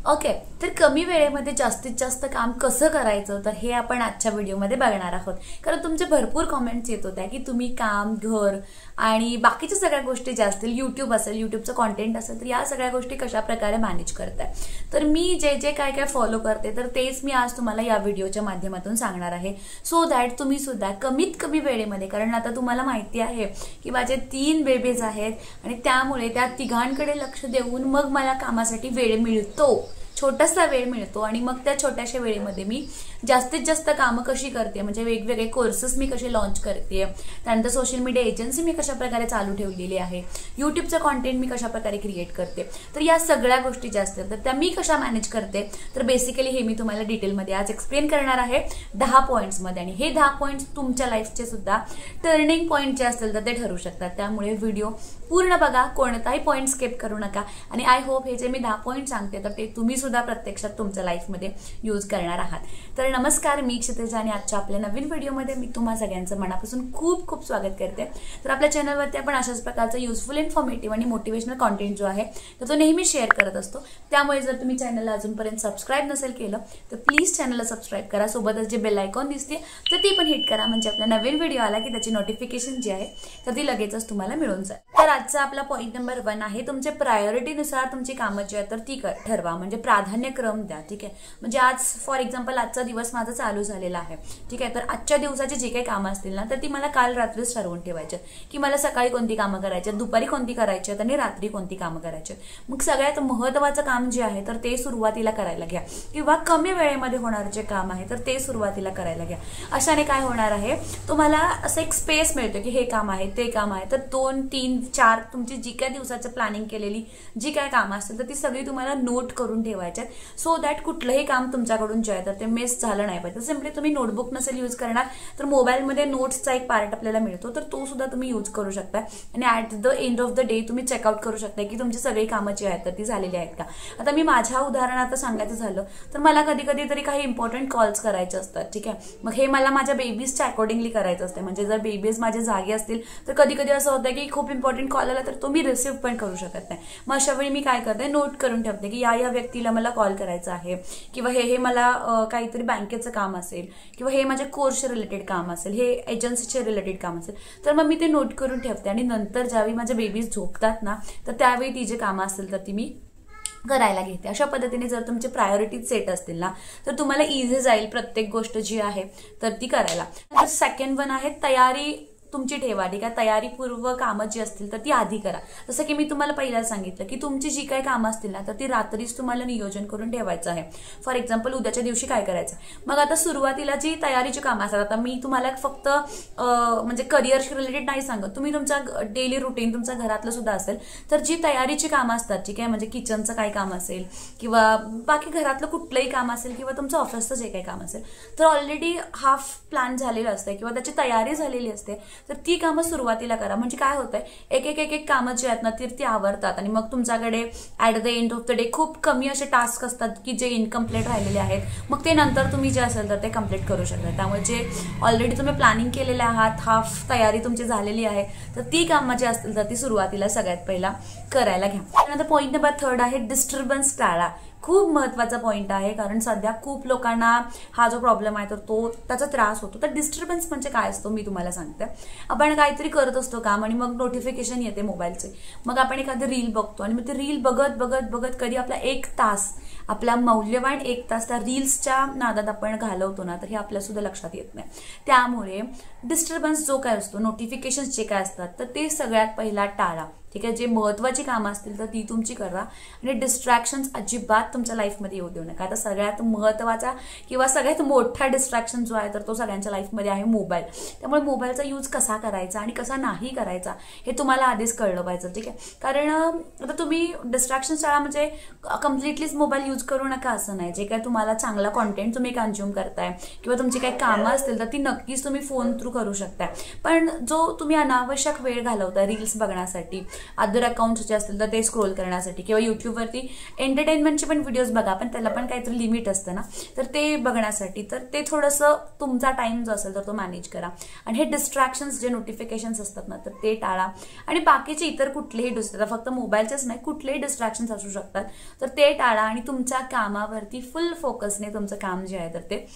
Okay, तर कमी वेळेमध्ये जास्तीत जास्त काम कसं करायचं तर हे आपण आजच्या व्हिडिओमध्ये बघणार आहोत. कारण तुमचे भरपूर कमेंट्स येत होत्या की तुम्ही काम, घर आणि बाकीच्या सगळ्या गोष्टी ज्या असतील, यूट्यूब असेल, यूट्यूबचं कॉन्टेंट असेल, तर या सगळ्या गोष्टी कशा प्रकारे मॅनेज करताय. तर मी जे जे काय फॉलो करते तर तेच मी आज तुम्हाला या व्हिडिओच्या माध्यमातून सांगणार आहे. सो दॅट तुम्ही सुद्धा कमीत कमी वेळेमध्ये, कारण आता तुम्हाला माहिती आहे की माझे 3 बेबीज आहेत आणि त्यामुळे त्या तिघांकडे लक्ष देऊन मग मला कामासाठी वेळ मिळतो, छोटासा वेळ मिळतो. आणि मग त्या छोट्याशा वेळेमध्ये मी जास्तीत जास्त कामं कशी करते, म्हणजे वेगवेगळे कोर्सेस मी कसे लॉन्च करते, त्यानंतर सोशल मीडिया एजन्सी मी कशा प्रकारे चालू ठेवलेली आहे, यूट्यूबचं कॉन्टेंट मी कशा प्रकारे क्रिएट करते, तर या सगळ्या गोष्टी ज्या असतात तर त्या मी कशा मॅनेज करते. तर बेसिकली हे मी तुम्हाला डिटेलमध्ये आज एक्सप्लेन करणार आहे 10 पॉईंट्समध्ये. आणि हे 10 पॉईंट्स तुमच्या लाईफचे सुद्धा टर्निंग पॉईंट जे असतील तर ते ठरू शकतात. त्यामुळे व्हिडिओ पूर्ण बघा, कोणताही पॉईंट स्किप करू नका. आणि आय होप हे जे मी 10 पॉईंट सांगते तर ते तुम्ही सुद्धा प्रत्यक्षात तुमच्या लाईफमध्ये यूज करणार आहात. तर नमस्कार, मी क्षितिजा आणि आजच्या आपल्या नवीन व्हिडिओमध्ये मी तुम्हा सगळ्यांचं मनापासून खूप खूप स्वागत करते. तर आपल्या चॅनलवरती आपण अशाच प्रकारचा युजफुल, इन्फॉर्मेटिव्ह आणि मोटिवेशनल कॉन्टेंट जो आहे तर तो नेहमी शेअर करत असतो. त्यामुळे जर तुम्ही चॅनलला अजूनपर्यंत सबस्क्राईब नसेल केलं तर प्लीज चॅनलला सबस्क्राईब करा. सोबतच जे बेल आयकॉन दिसते तर ती पण हिट करा, म्हणजे आपला नवीन व्हिडिओ आला की त्याची नोटिफिकेशन जी आहे तर ती लगेचच तुम्हाला मिळून जाईल. तर आजचा आपला पॉईंट नंबर 1 आहे, तुमच्या प्रायोरिटीनुसार तुमची कामं जी आहेत तर ती ठरवा, म्हणजे प्राधान्यक्रम द्या. ठीक आहे, म्हणजे आज फॉर एक्झाम्पल आजचा दिवस माझा चालू झालेला आहे. ठीक आहे, तर आजच्या दिवसाची जी काही कामं असतील ना तर ती मला काल रात्रीच ठरवून ठेवायची की मला सकाळी कोणती कामं करायची, दुपारी कोणती करायची आणि रात्री कोणती कामं करायची. मग सगळ्यात महत्त्वाचं काम जे आहे तर ते सुरुवातीला करायला घ्या, किंवा कमी वेळेमध्ये होणारे जे काम आहे तर ते सुरुवातीला करायला घ्या. अशाने काय होणार आहे, तुम्हाला असं एक स्पेस मिळतो की हे काम आहे, ते काम आहे, तर 2, 3, 4 तुमची जी काय दिवसाचं प्लॅनिंग केलेली जी काय कामं असतील तर ती सगळी तुम्हाला नोट करून ठेवायची आहेत. सो दॅट कुठलंही काम तुमच्याकडून जे आहे तर ते मिस झालं नाही पाहिजे. सिम्पली तुम्ही नोटबुक नसेल यूज करणार तर मोबाईलमध्ये नोट्सचा एक पार्ट आपल्याला मिळतो, तर तो सुद्धा तुम्ही यूज करू शकता. आणि at the end of the day तुम्ही चेकआउट करू शकता की तुमची सगळी कामं जी आहेत तर ती झालेली आहेत का. आता मी माझ्या उदाहरणार्थ सांगायचं झालं तर मला कधी कधी तरी काही इम्पॉर्टंट कॉल्स करायचे असतात. ठीक आहे, मग हे मला माझ्या बेबीजच्या अकॉर्डिंगली करायचं असते. म्हणजे जर बेबीज माझे जागे असतील तर कधी कधी असं होतं की खूप इम्पॉर्टंट कॉल आला तर तो मी रिसिव्ह पण करू शकत नाही. मग अशा वेळी मी काय करते, नोट करून ठेवते की या व्यक्तीला मला कॉल करायचा आहे, किंवा हे मला काहीतरी बँकेचं काम असेल, किंवा हे माझ्या कोर्सचे रिलेटेड काम असेल, हे एजन्सीचे रिलेटेड काम असेल, तर मग मी ते नोट करून ठेवते. आणि नंतर ज्यावेळी माझ्या बेबीज झोपतात ना तर त्यावेळी ती जे कामं असतील तर ती मी करायला घेते. अशा पद्धतीने जर तुमचे प्रायोरिटीज सेट असतील ना तर तुम्हाला इझी जाईल प्रत्येक गोष्ट जी आहे तर ती करायला. तर सेकंड 1 आहे, तयारी तुमची ठेवा. ठीक आहे, तयारीपूर्व कामं जी असतील तर ती आधी करा. जसं की मी तुम्हाला पहिला सांगितलं की तुमची जी काही कामं असतील ना तर ती रात्रीच तुम्हाला नियोजन करून ठेवायचं आहे. फॉर एक्झाम्पल उद्याच्या दिवशी काय करायचं. मग आता सुरुवातीला जी तयारीची कामं असतात, आता मी तुम्हाला फक्त म्हणजे करिअरशी रिलेटेड नाही सांगत, तुम्ही तुमचा डेली रुटीन तुमच्या घरातलं सुद्धा असेल तर जी तयारीची कामं असतात, ठीक आहे, म्हणजे किचनचं काही काम असेल किंवा बाकी घरातलं कुठलंही काम असेल किंवा तुमचं ऑफिसचं जे काही काम असेल तर ऑलरेडी हाफ प्लॅन झालेलं असते किंवा त्याची तयारी झालेली असते. तर ती कामं सुरुवातीला करा, म्हणजे काय होतंय, एक कामं जी आहेत ना ती आवरतात. आणि मग तुमच्याकडे at the end of the day खूप कमी असे टास्क असतात की जे इनकम्प्लीट राहिलेले आहेत. मग ते नंतर तुम्ही जे असेल तर ते कम्प्लीट करू शकता. त्यामुळे जे ऑलरेडी तुम्ही प्लॅनिंग केलेले आहात, हाफ तयारी तुमची झालेली आहे, तर ती कामं जी असतील तर ती सुरुवातीला सगळ्यात पहिला करायला घ्या. त्यानंतर पॉईंट नंबर 3 आहे, डिस्टर्बन्स टाळा. खूप महत्त्वाचा पॉईंट आहे, कारण सध्या खूप लोकांना हा जो प्रॉब्लेम आहे तर तो त्याचा त्रास होतो. तर डिस्टर्बन्स म्हणजे काय असतो मी तुम्हाला सांगते. आपण काहीतरी करत असतो काम आणि मग नोटिफिकेशन येते मोबाईलचे, मग आपण एखादी रील बघतो आणि मग ती रील बघत बघत बघत कधी आपला 1 तास, आपला मौल्यवान 1 तास त्या रील्सच्या नादात आपण घालवतो ना तर हे आपल्या सुद्धा लक्षात येत नाही. त्यामुळे डिस्टर्बन्स जो काय असतो, नोटिफिकेशन जे काय असतात तर ते सगळ्यात पहिला टाळा. ठीक आहे, जे महत्त्वाची कामं असतील तर ती तुमची करा आणि डिस्ट्रॅक्शन्स अजिबात तुमच्या लाईफमध्ये येऊ देऊ नका. आता सगळ्यात महत्त्वाचा किंवा सगळ्यात मोठा डिस्ट्रॅक्शन जो आहे तर तो सगळ्यांच्या लाईफमध्ये आहे मोबाईल. त्यामुळे मोबाईलचा यूज कसा करायचा आणि कसा नाही करायचा हे तुम्हाला आधीच कळलं पाहिजे. ठीक आहे, कारण आता तुम्ही डिस्ट्रॅक्शन टाळा म्हणजे कम्प्लिटलीच मोबाईल यूज करू नका असं नाही. जे काय तुम्हाला चांगला कॉन्टेंट तुम्ही कन्झ्युम करताय किंवा तुमची काही कामं असतील तर ती नक्कीच तुम्ही फोन थ्रू करू शकताय. पण जो तुम्ही अनावश्यक वेळ घालवताय रील्स बघण्यासाठी अदर अकाउंट्स जे असतील तर ते स्क्रोल करण्यासाठी, किंवा युट्यूबवरती एंटरटेनमेंटचे पण व्हिडिओज बघा, पण त्याला पण काहीतरी लिमिट असतं ना, तर ते बघण्यासाठी. तर ते थोडंसं तुमचा टाइम जो असेल तर तो मॅनेज करा. आणि हे डिस्ट्रॅक्शन्स जे नोटिफिकेशन्स असतात ना, तर ते टाळा. आणि बाकीचे इतर कुठलेही फक्त मोबाईलचेच नाही, कुठलेही डिस्ट्रॅक्शन्स असू शकतात, तर ते टाळा आणि तुमच्या कामावरती फुल फोकसने तुमचं काम जे आहे तर ते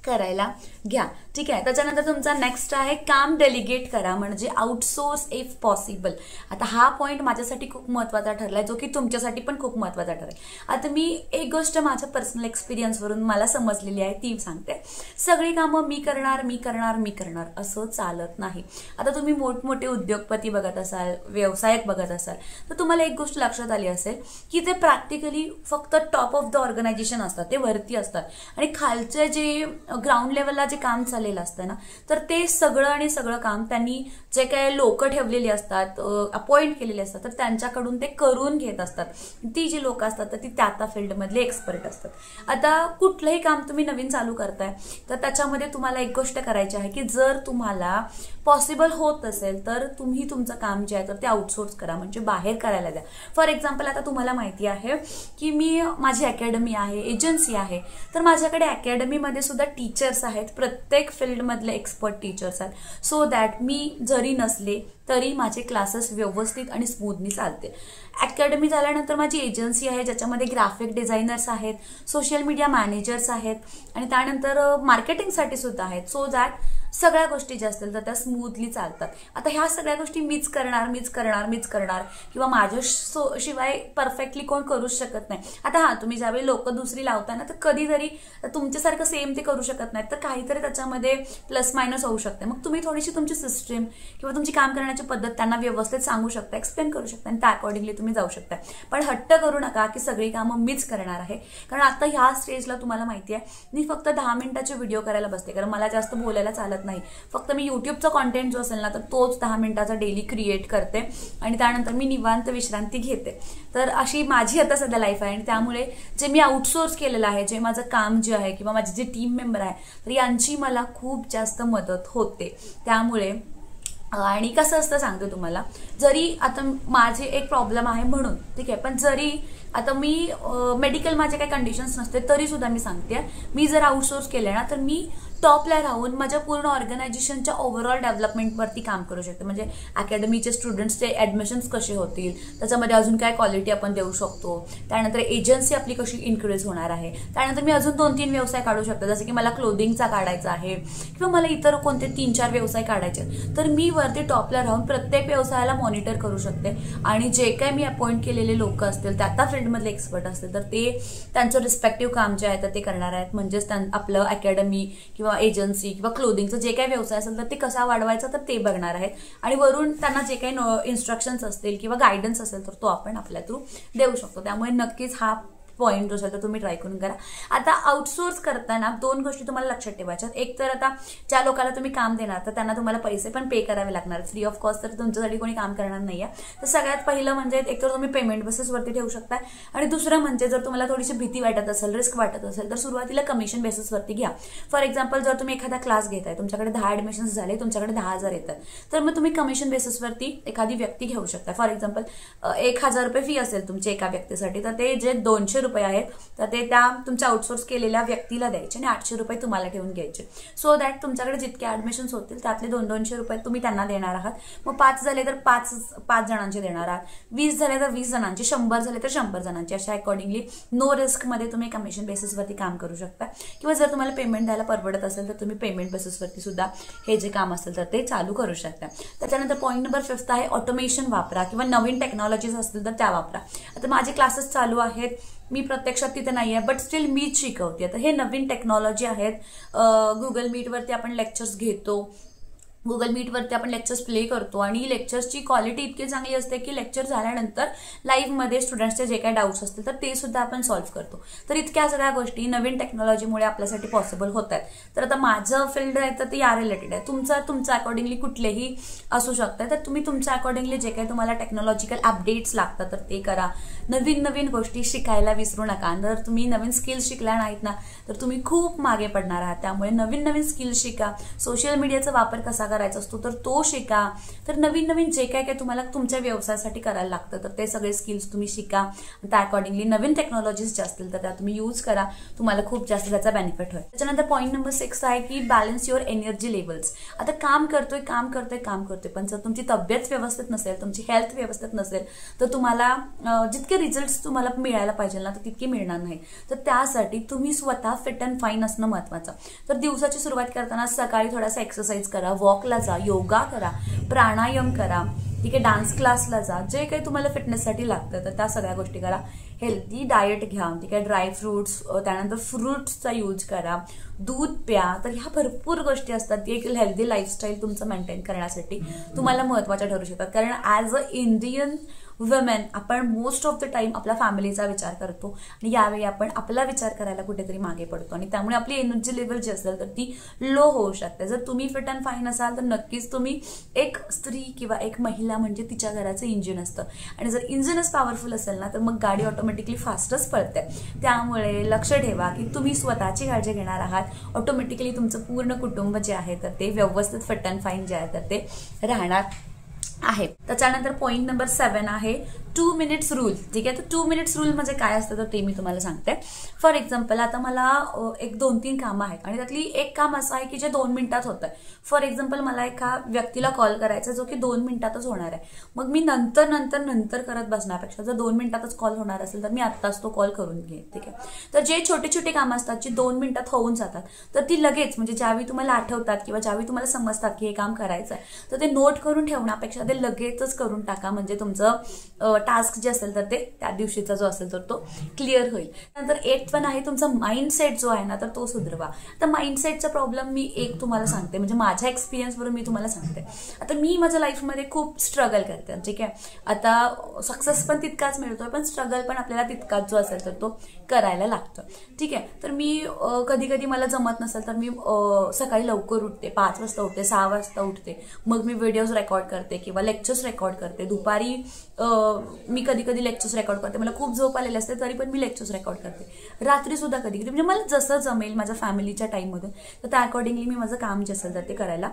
करायला घ्या. ठीक आहे. त्याच्यानंतर तुमचा नेक्स्ट आहे काम डेलिगेट करा, म्हणजे आउटसोर्स इफ पॉसिबल. आता हा पॉईंट माझ्यासाठी खूप महत्त्वाचा ठरलाय, जो की तुमच्यासाठी पण खूप महत्त्वाचा ठरेल. आता मी एक गोष्ट माझ्या पर्सनल एक्सपिरियन्सवरून मला समजलेली आहे ती सांगते. सगळी कामं मी करणार असं चालत नाही. आता तुम्ही मोठमोठे उद्योगपती बघत असाल, व्यवसायिक बघत असाल, तर तुम्हाला एक गोष्ट लक्षात आली असेल की ते प्रॅक्टिकली फक्त टॉप ऑफ द ऑर्गनायझेशन असतात, ते वरती असतात. आणि खालचे जे ग्राउंड लेवलला जे काम चाललेलं असतं ना, तर ते सगळं काम त्यांनी जे काही लोक ठेवलेली असतात, अपॉइंट केलेले असतात, तर त्यांच्याकडून ते करून घेत असतात. ती जी लोक असतात तर ती त्या फील्डमधले एक्सपर्ट असतात. आता कुठलंही काम तुम्ही नवीन चालू करताय तर त्याच्यामध्ये तुम्हाला एक गोष्ट करायची आहे की जर तुम्हाला पॉसिबल होत असेल तर तुम्ही तुमचं काम जे आहे तर ते आउटसोर्स करा, म्हणजे बाहेर करायला द्या. फॉर एक्झाम्पल, आता तुम्हाला माहिती आहे की माझी अकॅडमी आहे, एजन्सी आहे, तर माझ्याकडे अकॅडमीमध्ये सुद्धा टीचर्स आहेत, प्रत्येक फील्डमधले एक्सपर्ट टीचर्स आहेत, सो दॅट मी जरी नसले तरी माझे क्लासेस व्यवस्थित आणि स्मूथली चालते. अकॅडमी झाल्यानंतर माझी एजन्सी आहे, ज्याच्यामध्ये ग्राफिक डिझायनर्स आहेत, सोशल मीडिया मॅनेजर्स आहेत, आणि त्यानंतर मार्केटिंगसाठी सुद्धा आहेत, सो दॅट सगळ्या गोष्टी ज्या असतील तर त्या स्मूथली चालतात. आता ह्या सगळ्या गोष्टी मीच करणार किंवा माझ्या शिवाय परफेक्टली कोण करूच शकत नाही. आता तुम्ही ज्यावेळी लोक दुसरी लावता ना, तर कधीतरी तुमच्यासारखं सेम ते करू शकत नाहीत, तर काहीतरी त्याच्यामध्ये प्लस मायनस होऊ शकते. मग तुम्ही थोडीशी तुमची सिस्टीम किंवा तुमची काम करण्याची पद्धत त्यांना व्यवस्थित सांगू शकता, एक्सप्लेन करू शकता, आणि त्या अकॉर्डिंगली तुम्ही जाऊ शकता. पण हट्ट करू नका की सगळी कामं मीच करणार आहे, कारण आता ह्या स्टेजला तुम्हाला माहिती आहे मी फक्त 10 मिनिटाचे व्हिडिओ करायला बसते, कारण मला जास्त बोलायला चालत नाही. फक्त मी युट्यूबचा कॉन्टेंट जो असेल ना, तर तोच 10 मिनिटाचा डेली क्रिएट करते, आणि त्यानंतर मी निवांत विश्रांती घेते. तर अशी माझी आता सध्या लाईफ आहे. आणि त्यामुळे जे मी आउटसोर्स केलेलं आहे, जे माझं काम जे आहे किंवा माझे जे टीम मेंबर आहे, तर यांची मला खूप जास्त मदत होते. त्यामुळे आणि कसं असतं सांगते तुम्हाला, जरी आता माझे एक प्रॉब्लेम आहे म्हणून, ठीक आहे, पण जरी आता मी मेडिकल माझे काही कंडिशन्स नसते तरी सुद्धा मी सांगते, मी जर आउटसोर्स केले ना तर मी टॉपला राहून माझ्या पूर्ण ऑर्गनायझेशनच्या ओव्हरऑल डेव्हलपमेंटवरती काम करू शकते. म्हणजे अकॅडमीचे स्टुडंट्सचे ऍडमिशन्स कसे होतील, त्याच्यामध्ये अजून काय क्वालिटी आपण देऊ शकतो, त्यानंतर एजन्सी आपली कशी इन्क्रीज होणार आहे, त्यानंतर मी अजून 2-3 व्यवसाय काढू शकते, जसं की मला क्लोदिंगचा काढायचा आहे किंवा मला इतर कोणते 3-4 व्यवसाय काढायचे, तर मी वरती टॉपला राहून प्रत्येक व्यवसायाला मॉनिटर करू शकते. आणि जे काय मी अपॉइंट केलेले लोक असतील, त्या फील्डमधले एक्सपर्ट असतील, तर ते त्यांचं रिस्पेक्टिव्ह काम जे आहे तर ते करणार आहेत. म्हणजेच आपलं अकॅडमी किंवा एजन्सी किंवा क्लोदिंगचं जे काही व्यवसाय असेल तर ते कसा वाढवायचा तर ते बघणार आहेत. आणि वरून त्यांना जे काही इन्स्ट्रक्शन्स असतील किंवा गायडन्स असेल तर तो आपण आपल्या थ्रू देऊ शकतो. त्यामुळे नक्कीच हा पॉईंट जो असेल तर तुम्ही ट्राय करून करा. आता आउटसोर्स करताना 2 गोष्टी तुम्हाला लक्षात ठेवायच्या. एक तर आता ज्या लोकांना तुम्ही काम देणार तर त्यांना तुम्हाला पैसे पण पे करावे लागणार, फ्री ऑफ कॉस्ट तर तुमच्यासाठी कोणी काम करणार नाहीये. तर सगळ्यात पहिलं म्हणजे एक तर तुम्ही पेमेंट बेसिसवरती ठेवू शकता, आणि दुसरं म्हणजे जर तुम्हाला थोडीशी भीती वाटत असेल, रिस्क वाटत असेल, तर सुरुवातीला कमिशन बेसिसवरती घ्या. फॉर एक्झाम्पल, जर तुम्ही एखादा क्लास घेताय, तुमच्याकडे 10 ऍडमिशन्स झाले, तुमच्याकडे 10,000 येतात, तर मग तुम्ही कमिशन बेसिसवरती एखादी व्यक्ती घेऊ शकता. फॉर एक्झाम्पल 1,000 रुपये फी असेल तुमची एका व्यक्तीसाठी, तर ते जे 200 रुपये आहेत तर ते त्या तुमच्या आउटसोर्स केलेल्या व्यक्तीला द्यायचे आणि 800 रुपये तुम्हाला ठेवून घ्यायचे. सो दॅट तुमच्याकडे जितके ऍडमिशन्स होतील त्यातले 200 रुपये तुम्ही त्यांना देणार आहात. मग 5 झाले तर 5 जणांचे देणार आहात, 20 झाले तर 20 जणांचे, 100 झाले तर 100 जणांचे. अशा अकॉर्डिंगली नो रिस्क मध्ये तुम्ही कमिशन बेसिसवरती काम करू शकता. किंवा जर तुम्हाला पेमेंट द्यायला परवडत असेल तर तुम्ही पेमेंट बेसिसवरती सुद्धा हे जे काम असेल तर ते चालू करू शकता. त्याच्यानंतर पॉईंट नंबर 5 आहे ऑटोमेशन वापरा किंवा नवीन टेक्नॉलॉजीज असतील तर त्या वापरा. आता माझे क्लासेस चालू आहेत, मी प्रत्यक्षात तिथे नाही आहे, बट स्टील मीच शिकवते. तर हे नवीन टेक्नॉलॉजी आहेत. गुगल मीटवरती आपण लेक्चर्स घेतो, गुगल मीटवरती आपण लेक्चर्स प्ले करतो, आणि लेक्चर्सची क्वालिटी इतकी चांगली असते की लेक्चर झाल्यानंतर लाईव्हमध्ये स्टुडंट्सचे जे काही डाऊट्स असतील तर ते सुद्धा आपण सॉल्व्ह करतो. तर इतक्या सगळ्या गोष्टी नवीन टेक्नॉलॉजीमुळे आपल्यासाठी पॉसिबल होत आहेत. तर आता माझं फील्ड आहे तर ते या रिलेटेड आहे, तुमचं अकॉर्डिंगली कुठलेही असू शकतं. तर तुम्ही तुमच्या अकॉर्डिंगली जे काही तुम्हाला टेक्नॉलॉजिकल अपडेट्स लागतात तर ते करा. नवीन गोष्टी शिकायला विसरू नका. जर तुम्ही नवीन स्किल्स शिकल्या नाहीत ना तर तुम्ही खूप मागे पडणार आहात. त्यामुळे नवीन स्किल्स शिका. सोशल मीडियाचा वापर कसा करायचा असतो तर तो शिका. तर नवीन नवीन जे काय काय तुम्हाला तुमच्या व्यवसायासाठी करायला लागतं तर ते सगळे स्किल्स तुम्ही शिका. त्या अकॉर्डिंगली नवीन टेक्नॉलॉजीज ज्या असतील तर त्या तुम्ही यूज करा. तुम्हाला खूप जास्त त्याचा बेनिफिट होईल. त्याच्यानंतर पॉईंट नंबर 6 आहे की बॅलन्स युअर एनर्जी लेवल्स. आता काम करतोय पण जर तुमची तब्येत व्यवस्थित नसेल, तुमची हेल्थ व्यवस्थित नसेल तर तुम्हाला जितके रिझल्ट्स तुम्हाला मिळायला पाहिजे ना तर तितके मिळणार नाही. तर त्यासाठी तुम्ही स्वतः फिट अँड फाईन असणं महत्वाचं. तर दिवसाची सुरुवात करताना सकाळी थोडासा एक्सरसाइज करा, वॉकला जा, योगा करा, प्राणायाम करा, ठीक आहे, डान्स क्लासला जा, जे काही तुम्हाला फिटनेससाठी लागतं तर त्या सगळ्या गोष्टी करा. हेल्दी डाएट घ्या, ठीक आहे, ड्रायफ्रुट्स, त्यानंतर फ्रुट्सचा यूज करा, दूध प्या. तर ह्या भरपूर गोष्टी असतात एक हेल्दी लाईफस्टाईल तुमचं मेंटेन करण्यासाठी तुम्हाला महत्वाच्या ठरू शकतात. कारण ॲज अ इंडियन वुमेन आपण मोस्ट ऑफ द टाइम आपल्या फॅमिलीचा विचार करतो आणि यावेळी आपण आपला विचार करायला कुठेतरी मागे पडतो आणि त्यामुळे आपली एनर्जी लेवल जी असेल तर ती लो होऊ शकते. जर तुम्ही फिट अँड फाईन असाल तर नक्कीच तुम्ही एक स्त्री किंवा एक महिला म्हणजे तिच्या घराचं इंजिन असतं आणि जर इंजिनच पॉवरफुल असेल ना तर मग गाडी ऑटोमॅटिकली फास्टच पळते. त्यामुळे लक्ष ठेवा की तुम्ही स्वतःची काळजी घेणार आहात, ऑटोमॅटिकली तुमचं पूर्ण कुटुंब जे आहे तर ते व्यवस्थित फिट अँड फाईन जे आहे तर ते राहणार आहे. त्याच्यानंतर पॉईंट नंबर 7 आहे 2 मिनिट्स रूल. ठीक आहे, तर 2 मिनिट्स रूल म्हणजे काय असतं तर ते मी तुम्हाला सांगते. फॉर एक्झाम्पल आता मला एक 2-3 कामं आहेत आणि त्यातली एक काम असं आहे की जे 2 मिनिटात होतं. फॉर एक्झाम्पल मला एका व्यक्तीला कॉल करायचा जो की 2 मिनिटातच होणार आहे. मग मी नंतर करत बसण्यापेक्षा जर 2 मिनिटातच कॉल होणार असेल तर मी आत्ताच तो कॉल करून घेईन. ठीक आहे, तर जे छोटे छोटे कामं असतात जी 2 मिनिटात होऊन जातात तर ती लगेच म्हणजे ज्यावेळी तुम्हाला आठवतात किंवा ज्यावेळी तुम्हाला समजतात की हे काम करायचं आहे तर ते नोट करून ठेवण्यापेक्षा ते लगेचच करून टाका. म्हणजे तुमचं टास्क जे असेल तर ते त्या दिवशीचा जो असेल तर तो क्लिअर होईल. नंतर 8 पण आहे तुमचा माइंडसेट जो आहे ना तर तो सुधरवा. तर माइंडसेटचा प्रॉब्लेम मी एक तुम्हाला सांगते, म्हणजे माझ्या एक्सपिरियन्सवरून मी तुम्हाला सांगते. आता मी माझ्या लाईफमध्ये खूप स्ट्रगल करते. ठीक आहे, आता सक्सेस पण तितकाच मिळतोय पण स्ट्रगल पण आपल्याला तितकाच जो असेल तर तो करायला लागतो. ठीक आहे, तर मी कधी कधी मला जमत नसेल तर मी सकाळी लवकर उठते, 5 वाजता उठते, 6 वाजता उठते. मग मी व्हिडिओज रेकॉर्ड करते किंवा लेक्चर्स रेकॉर्ड करते. दुपारी मी कधी कधी लेक्चर्स रेकॉर्ड करते. मला खूप झोप आलेली असते तरी पण मी लेक्चर्स रेकॉर्ड करते. रात्री सुद्धा कधी कधी म्हणजे मला जसं जमेल माझ्या फॅमिलीच्या टाईममधून तर त्या अकॉर्डिंगली मी माझं काम जे असेल तर ते करायला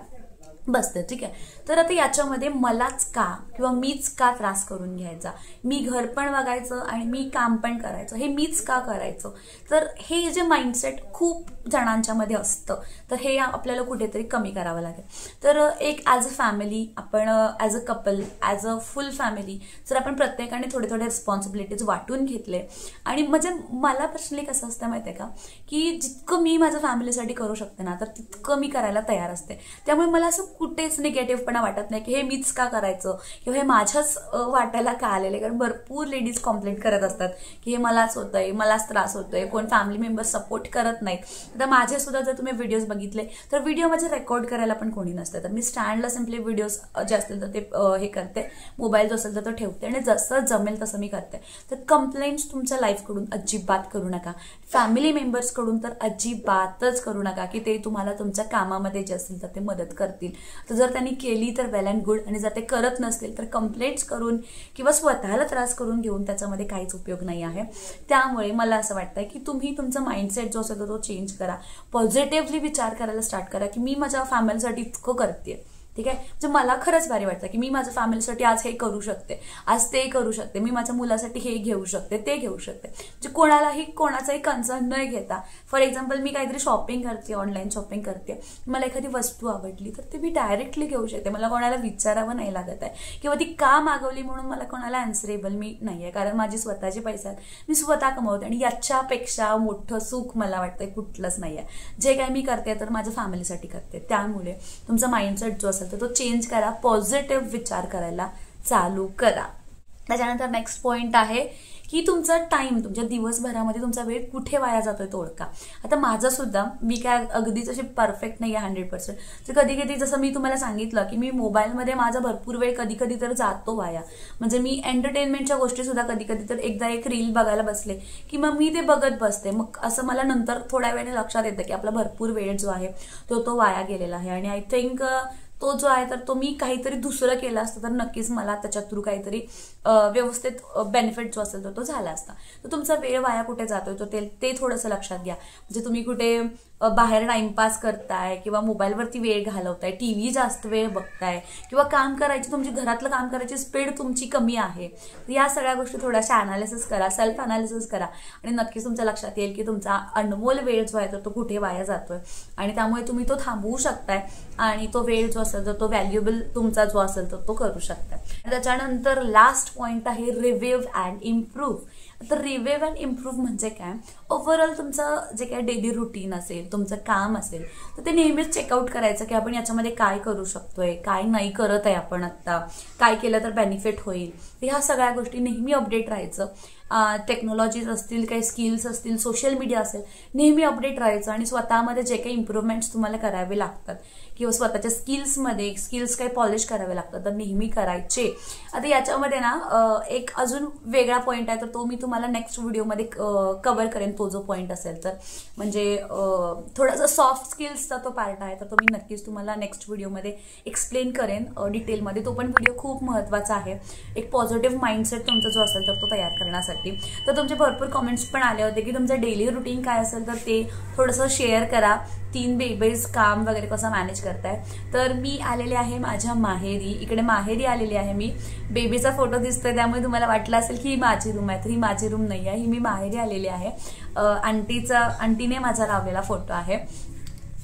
बसते. ठीक आहे, तर आता याच्यामध्ये मलाच का किंवा मीच का त्रास करून घ्यायचा, मी घर पण बघायचं आणि मी काम पण करायचं, हे मीच का करायचं. तर हे जे माइंडसेट खूप जणांच्या मध्ये असतं तर हे आपल्याला कुठेतरी कमी करावं लागेल. तर एक ॲज अ फॅमिली आपण as a couple as a full family जर आपण प्रत्येकाने थोडे थोडे रिस्पॉन्सिबिलिटीज वाटून घेतले आणि म्हणजे मला पर्सनली कसं असतं माहिती आहे का की जितकं मी माझ्या फॅमिलीसाठी करू शकते ना तर तितकं मी करायला तयार असते. त्यामुळे मला असं कुठेच निगेटिव्हपणा वाटत नाही की हे मीच का करायचं किंवा हे माझ्याच वाटायला का आलेलं आहे. कारण भरपूर लेडीज कॉम्प्लेंट करत असतात की हे मलाच होतंय, मलाच त्रास होतोय, कोण फॅमिली मेंबर सपोर्ट करत नाहीत. आता माझे सुद्धा जर तुम्ही व्हिडिओज बघितले तर व्हिडिओ माझे रेकॉर्ड करायला पण कोणी नसतं तर मी स्टँडला सिम्पली व्हिडिओज जे असतील तर ते हे करते, मोबाईल जो असेल तर तो ठेवते आणि जसं जमेल तसं मी करते. तर कंप्लेंट्स तुमच्या लाईफकडून अजिबात करू नका, फॅमिली मेंबर्सकडून तर अजिबातच करू नका की ते तुम्हाला तुमच्या कामामध्ये जे असेल तर ते मदत करतील. तर जर त्यांनी केली तर वेल अँड गुड आणि जर ते करत नसतील तर कंप्लेंट्स करून किंवा स्वतःला त्रास करून घेऊन त्याच्यामध्ये काहीच उपयोग नाही आहे. त्यामुळे मला असं वाटतंय की तुम्ही तुमचा माइंडसेट जो असेल तो चेंज करा, पॉझिटिव्हली विचार करायला स्टार्ट करा की मी माझ्या फॅमिलीसाठी इतकं करते. ठीक आहे, म्हणजे मला खरंच भारी वाटतं की मी माझ्या फॅमिलीसाठी आज हे करू शकते, आज ते करू शकते, मी माझ्या मुलासाठी हे घेऊ शकते, ते घेऊ शकते. म्हणजे कोणालाही कोणाचाही कन्सर्न न घेता फॉर एक्झाम्पल मी काहीतरी शॉपिंग करते, ऑनलाईन शॉपिंग करते, मला एखादी वस्तू आवडली तर ती मी डायरेक्टली घेऊ शकते. मला कोणाला विचारावं नाही लागत आहे किंवा ती का मागवली म्हणून मला कोणाला अँसरेबल मी नाही आहे. कारण माझी स्वतःचे पैसे आहेत, मी स्वतः कमवते आणि याच्यापेक्षा मोठं सुख मला वाटतंय कुठलंच नाही आहे. जे काही मी करते तर माझ्या फॅमिलीसाठी करते. त्यामुळे तुमचा माइंडसेट जो असेल तर तो चेंज करा, पॉझिटिव्ह विचार करायला चालू करा. त्याच्यानंतर नेक्स्ट पॉइंट आहे की तुमचा टाइम, तुमच्या दिवसभरामध्ये तुमचा वेळ कुठे वाया जातोय तो ओळखा. आता माझं सुद्धा मी काय अगदीच अशी परफेक्ट नाही आहे 100%. तर कधी कधी जसं मी तुम्हाला सांगितलं की मी मोबाईलमध्ये माझा भरपूर वेळ कधी कधी तर जातो वाया. म्हणजे मी एंटरटेनमेंटच्या गोष्टी सुद्धा कधी कधी तर एकदा एक रील बघायला बसले की मग मी ते बघत बसते. मग असं मला नंतर थोड्या वेळाने लक्षात येतं की आपला भरपूर वेळ जो आहे तो वाया गेलेला आहे आणि आय थिंक तो जो आहे तर तो मी काहीतरी दुसरं केलं असतं तर नक्कीच मला त्याच्या थ्रू काहीतरी व्यवस्थित बेनिफिट जो असेल तर तो झाला असता. तर तुमचा वेळ वाया कुठे जातोय तो ते थोडंसं लक्षात घ्या. म्हणजे तुम्ही कुठे बाहेर टाइमपास करताय किंवा मोबाईलवरती वेळ घालवताय, टीव्ही जास्त वेळ बघताय किंवा काम करायची तुमची घरातलं काम करायची स्पीड तुमची कमी आहे, तर या सगळ्या गोष्टी थोड्याशा अनालिसिस करा, सेल्फ अनालिसिस करा आणि नक्कीच तुमच्या लक्षात येईल की तुमचा अनमोल वेळ जो आहे तर तो कुठे वाया जातोय आणि त्यामुळे तुम्ही तो थांबवू शकताय आणि तो वेळ जो असेल तर तो व्हॅल्युएबल तुमचा जो असेल तर तो करू शकताय. त्याच्यानंतर लास्ट पॉइंट आहे रिव्ह्यू अँड इम्प्रूव्ह. तर रिव्ह्यू अँड इम्प्रूव्ह म्हणजे काय, ओव्हरऑल तुमचं जे काही डेली रुटीन असेल, तुमचं काम असेल तर ते नेहमीच चेकआउट करायचं की आपण याच्यामध्ये काय करू शकतोय, काय नाही करत आहे आपण आत्ता, काय केलं तर बेनिफिट होईल. ह्या सगळ्या गोष्टी नेहमी अपडेट राहायचं. टेक्नॉलॉजीज असतील, काही स्किल्स असतील, सोशल मीडिया असेल, नेहमी अपडेट राहायचं आणि स्वतःमध्ये जे काही इम्प्रूव्हमेंट्स तुम्हाला करावे लागतात किंवा स्वतःच्या स्किल्स काही पॉलिश करावे लागतात तर नेहमी करायचे. आता याच्यामध्ये ना एक अजून वेगळा पॉईंट आहे तर तो मी तुम्हाला नेक्स्ट व्हिडिओमध्ये कव्हर करेन, तो जो पॉईंट असेल तर. म्हणजे थोडासा सॉफ्ट स्किल्सचा तो पार्ट आहे तर तो मी नक्कीच तुम्हाला नेक्स्ट व्हिडिओमध्ये एक्सप्लेन करेन डिटेलमध्ये. तो पण व्हिडिओ खूप महत्त्वाचा आहे एक पॉझिटिव्ह माइंडसेट तुमचा जो असेल तर तो तयार करण्यासाठी. तर तुमचे भरपूर कमेंट्स पण आले होते की तुमचं डेली रुटीन काय असेल तर ते थोडंसं शेअर करा. 3 बेबीज काम वगैरे कसं मॅनेज करताय. तर मी आलेले आहे माझ्या माहेरी, इकडे माहेरी आलेली आहे मी. बेबीचा फोटो दिसतोय त्यामुळे तुम्हाला वाटलं असेल की ही माझी रूम आहे, तर ही माझी रूम नाही आहे, ही मी माहेरी आलेली आहे. आंटीने माझा लावलेला फोटो आहे.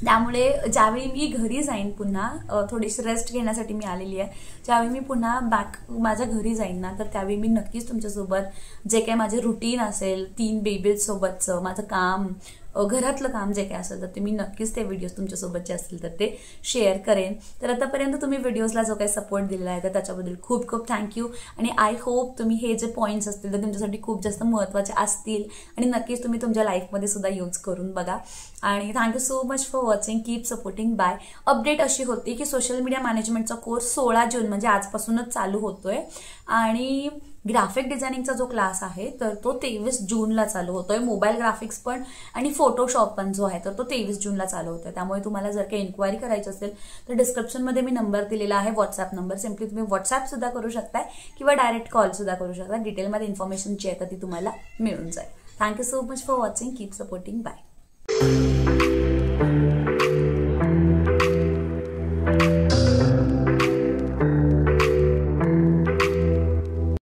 त्यामुळे ज्यावेळी मी घरी जाईन पुन्हा थोडीशी रेस्ट घेण्यासाठी मी आलेली आहे, ज्यावेळी मी पुन्हा माझ्या घरी जाईन ना तर त्यावेळी मी नक्कीच तुमच्यासोबत जे काही माझे रुटीन असेल, 3 बेबीज सोबतचं माझं काम, घरातलं काम जे काय असेल तर ते मी नक्कीच ते व्हिडिओज तुमच्यासोबत जे असतील तर ते शेअर करेन. तर आतापर्यंत तुम्ही व्हिडिओजला जो काही सपोर्ट दिलेला आहे तर त्याच्याबद्दल खूप खूप थँक्यू आणि आय होप तुम्ही हे जे पॉईंट्स असतील तर तुमच्यासाठी खूप जास्त महत्त्वाचे असतील आणि नक्कीच तुम्ही तुमच्या लाईफमध्ये सुद्धा यूज करून बघा. आणि thank you so much for watching, keep supporting. Bye. Update अशी होती की सोशल मीडिया मॅनेजमेंटचा कोर्स 16 जून म्हणजे आजपासूनच चालू होतोय आणि ग्राफिक डिझायनिंगचा जो क्लास आहे तर तो 23 जूनला चालू होतोय. मोबाईल ग्राफिक्स पण आणि फोटोशॉप पण जो आहे तर तो 23 जूनला चालू होतोय. त्यामुळे तुम्हाला जर काही इन्क्वायरी करायची असेल तर डिस्क्रिप्शनमध्ये मी नंबर दिलेला आहे, व्हॉट्सअप नंबर. सिम्पली तुम्ही व्हॉट्सअप सुद्धा करू शकताय किंवा डायरेक्ट कॉल सुद्धा करू शकता. डिटेलमध्ये इन्फॉर्मेशन जी आहे तर ती तुम्हाला मिळून जाईल. Thank you so much for watching, keep supporting. Bye.